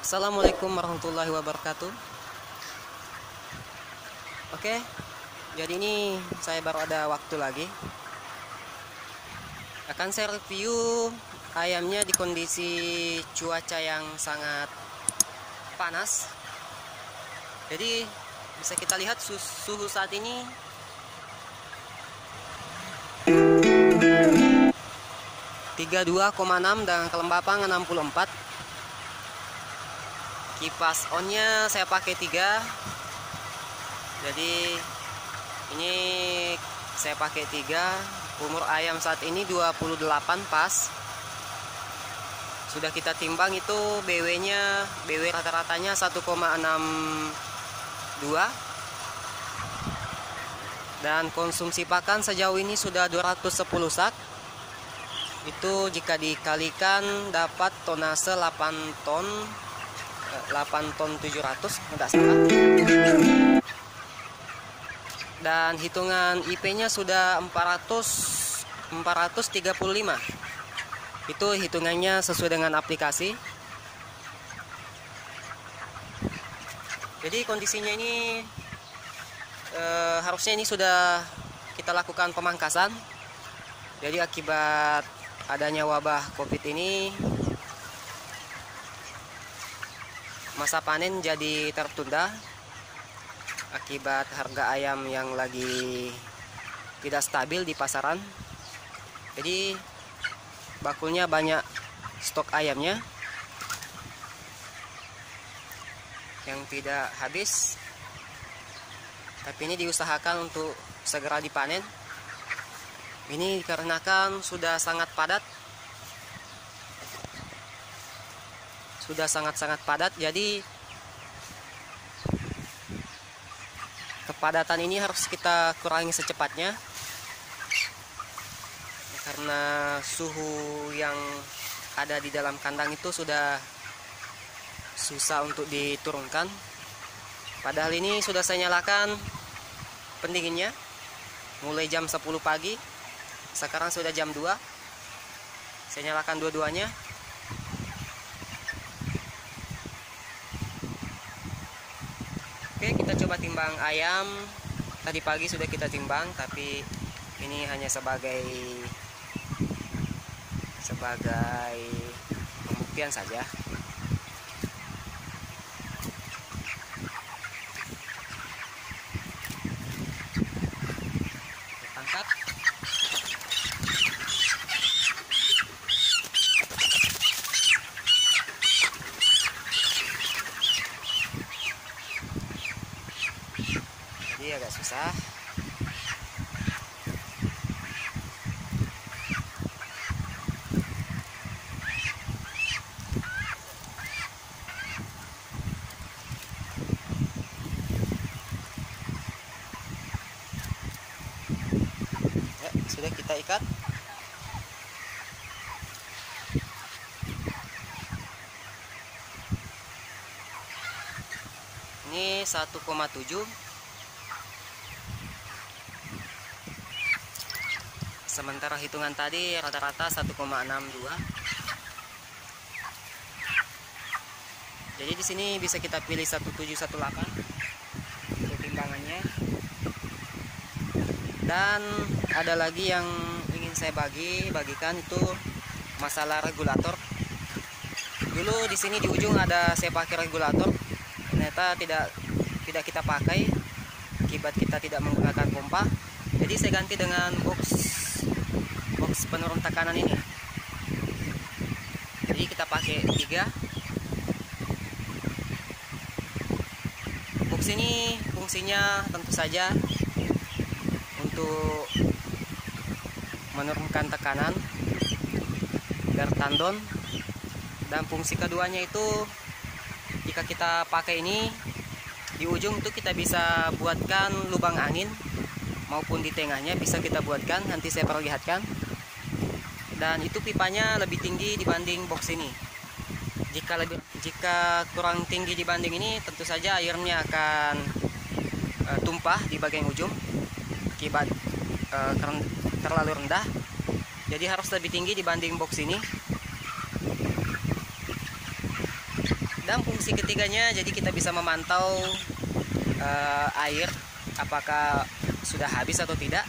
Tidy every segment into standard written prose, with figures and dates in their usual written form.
Assalamualaikum warahmatullahi wabarakatuh. Oke, jadi ini saya baru ada waktu lagi. Akan saya review ayamnya di kondisi cuaca yang sangat panas. Jadi bisa kita lihat suhu saat ini 32,6 dan kelembapan 64. Kipas onnya saya pakai 3. Jadi ini saya pakai 3. Umur ayam saat ini 28 pas. Sudah kita timbang itu BW rata-ratanya 1,62. Dan konsumsi pakan sejauh ini sudah 210 sak. Itu jika dikalikan dapat tonase 8 ton 700 tidak salah. Dan hitungan IP-nya sudah 435. Itu hitungannya sesuai dengan aplikasi. Jadi kondisinya ini harusnya ini sudah kita lakukan pemangkasan. Jadi akibat adanya wabah COVID ini, masa panen jadi tertunda akibat harga ayam yang lagi tidak stabil di pasaran. Jadi bakulnya banyak stok ayamnya yang tidak habis, tapi ini diusahakan untuk segera dipanen. Ini dikarenakan sudah sangat padat, sudah sangat-sangat padat. Jadi kepadatan ini harus kita kurangi secepatnya, karena suhu yang ada di dalam kandang itu sudah susah untuk diturunkan. Padahal ini sudah saya nyalakan pendinginnya mulai jam 10 pagi. Sekarang sudah jam 2. Saya nyalakan dua-duanya. Oke, kita coba timbang ayam. Tadi pagi sudah kita timbang, tapi ini hanya sebagai pembuktian saja. Angkat. Jadi agak susah. Ya, sudah kita ikat. Ini 1,7. Sementara hitungan tadi rata-rata 1,62. Jadi di sini bisa kita pilih 1718 untuk timbangannya. Dan ada lagi yang ingin saya bagikan, itu masalah regulator. Dulu di sini di ujung saya pakai regulator. Ternyata tidak kita pakai akibat kita tidak menggunakan pompa. Jadi saya ganti dengan box penurun tekanan ini. Jadi kita pakai 3. Box ini fungsinya tentu saja untuk menurunkan tekanan biar tandon. Dan fungsi keduanya itu, jika kita pakai ini di ujung itu kita bisa buatkan lubang angin, maupun di tengahnya bisa kita buatkan. Nanti saya perlihatkan. Dan itu pipanya lebih tinggi dibanding box ini. Jika kurang tinggi dibanding ini, tentu saja airnya akan tumpah di bagian ujung akibat terlalu rendah. Jadi harus lebih tinggi dibanding box ini. Dan fungsi ketiganya, jadi kita bisa memantau air apakah sudah habis atau tidak.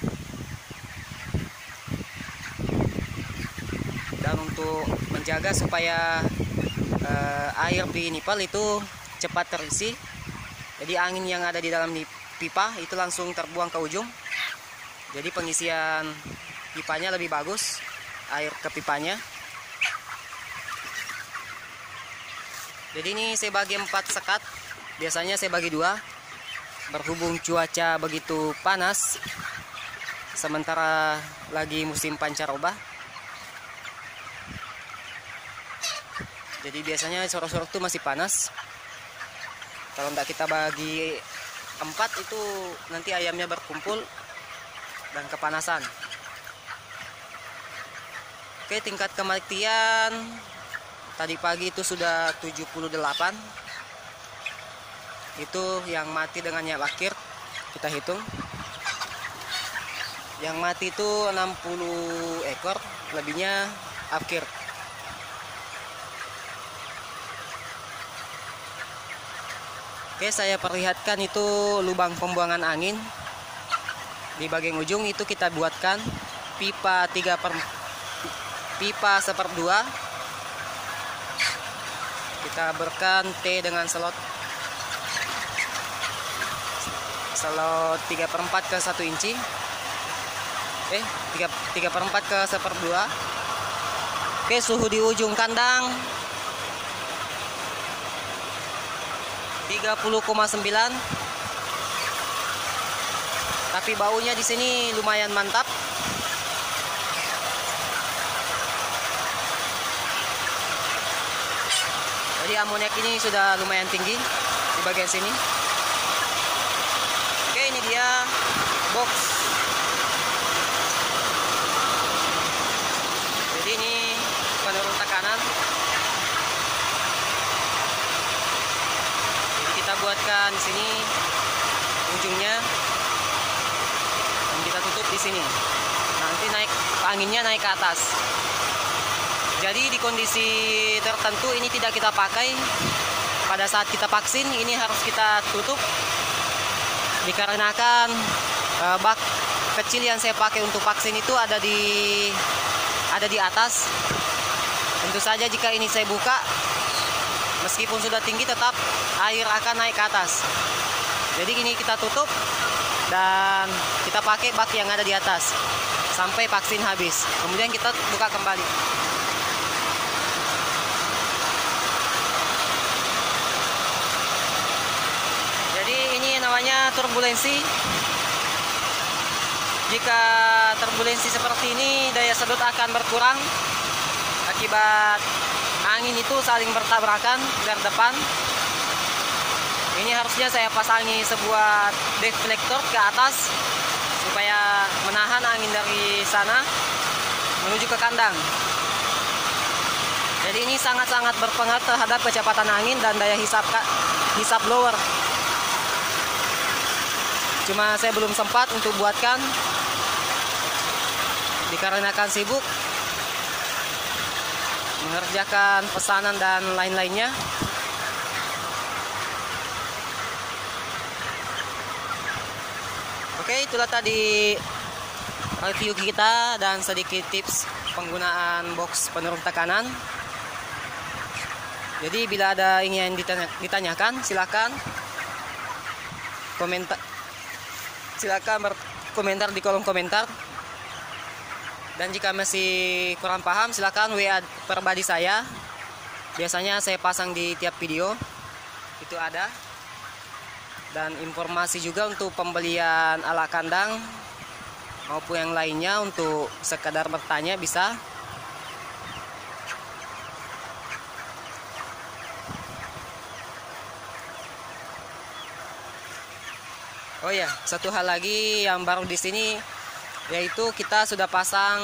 Dan untuk menjaga supaya air di nipel itu cepat terisi, jadi angin yang ada di dalam pipa itu langsung terbuang ke ujung. Jadi pengisian pipanya lebih bagus, air ke pipanya. Jadi ini saya bagi 4 sekat, biasanya saya bagi 2. Berhubung cuaca begitu panas, sementara lagi musim pancaroba, jadi biasanya sorok-sorok itu masih panas. Kalau tidak kita bagi 4 itu nanti ayamnya berkumpul dan kepanasan. Oke, tingkat kematian tadi pagi itu sudah 78. Itu yang mati dengan nyak akhir, kita hitung. Yang mati itu 60 ekor, lebihnya akhir. Oke, saya perlihatkan itu lubang pembuangan angin. Di bagian ujung itu kita buatkan pipa 1/2. Kita berkan T dengan slot 3/4 ke 1 inci. 3/4 ke 1/2. Oke, suhu di ujung kandang 30,9. Tapi baunya di sini lumayan mantap. Jadi amoniak ini sudah lumayan tinggi di bagian sini. Oke, ini dia box. Jadi ini penurun tekanan. Jadi kita buatkan di sini ujungnya dan kita tutup di sini. Nanti anginnya naik ke atas. Jadi di kondisi tertentu ini tidak kita pakai. Pada saat kita vaksin ini harus kita tutup, dikarenakan bak kecil yang saya pakai untuk vaksin itu ada di atas. Tentu saja jika ini saya buka, meskipun sudah tinggi tetap air akan naik ke atas. Jadi ini kita tutup dan kita pakai bak yang ada di atas sampai vaksin habis. Kemudian kita buka kembali. Namanya turbulensi. Jika turbulensi seperti ini, daya sedot akan berkurang akibat angin itu saling bertabrakan dari depan. Ini harusnya saya pasangi sebuah deflektor ke atas supaya menahan angin dari sana menuju ke kandang. Jadi ini sangat-sangat berpengaruh terhadap kecepatan angin dan daya hisap blower. Cuma saya belum sempat untuk buatkan dikarenakan sibuk mengerjakan pesanan dan lain-lainnya. Oke, itulah tadi review kita dan sedikit tips penggunaan box penurun tekanan. Jadi bila ada ingin ditanyakan, silakan berkomentar di kolom komentar. Dan jika masih kurang paham, silakan WA pribadi saya. Biasanya saya pasang di tiap video itu ada. Dan informasi juga untuk pembelian alat kandang maupun yang lainnya, untuk sekadar bertanya bisa. Oh ya, satu hal lagi yang baru di sini, yaitu kita sudah pasang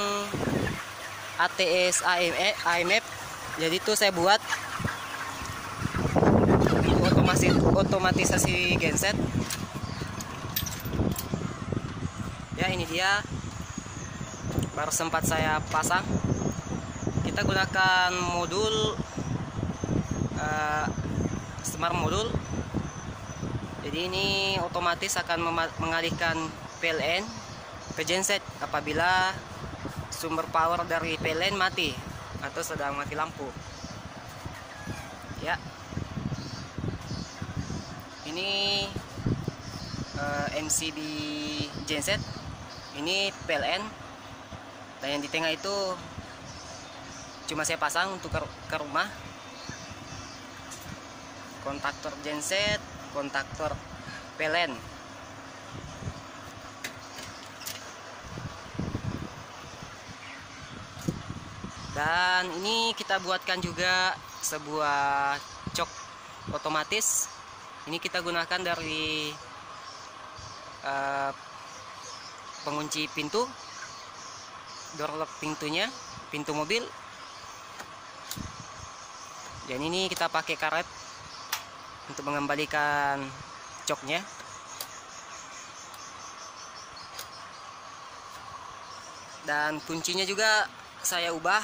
ATS AMF. Jadi itu saya buat otomatisasi genset. Ya, ini dia, baru sempat saya pasang. Kita gunakan modul smart modul. Jadi ini otomatis akan mengalihkan PLN ke genset apabila sumber power dari PLN mati atau sedang mati lampu. Ya, ini MCB genset, ini PLN, dan yang di tengah itu cuma saya pasang untuk ke rumah. Kontaktor genset, kontaktor PLN. Dan ini kita buatkan juga sebuah cok otomatis. Ini kita gunakan dari pengunci pintu, door lock pintunya, pintu mobil. Dan ini kita pakai karet untuk mengembalikan coknya. Dan kuncinya juga saya ubah,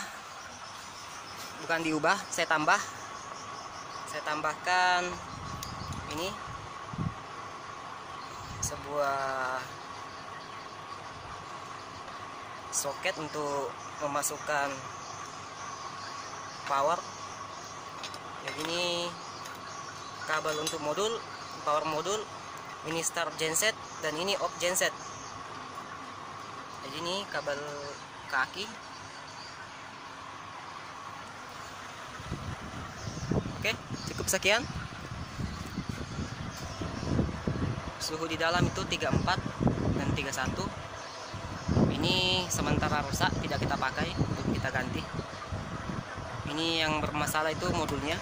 bukan diubah, saya tambahkan ini sebuah soket untuk memasukkan power. Jadi ini kabel untuk modul, power modul, ini start genset dan ini off genset. Jadi ini kabel kaki. Oke, cukup sekian. Suhu di dalam itu 34 dan 31. Ini sementara rusak, tidak kita pakai, kita ganti. Ini yang bermasalah itu modulnya.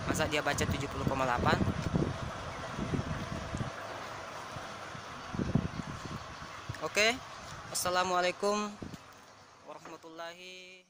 Masa dia baca 70,8. Oke. Assalamualaikum warahmatullahi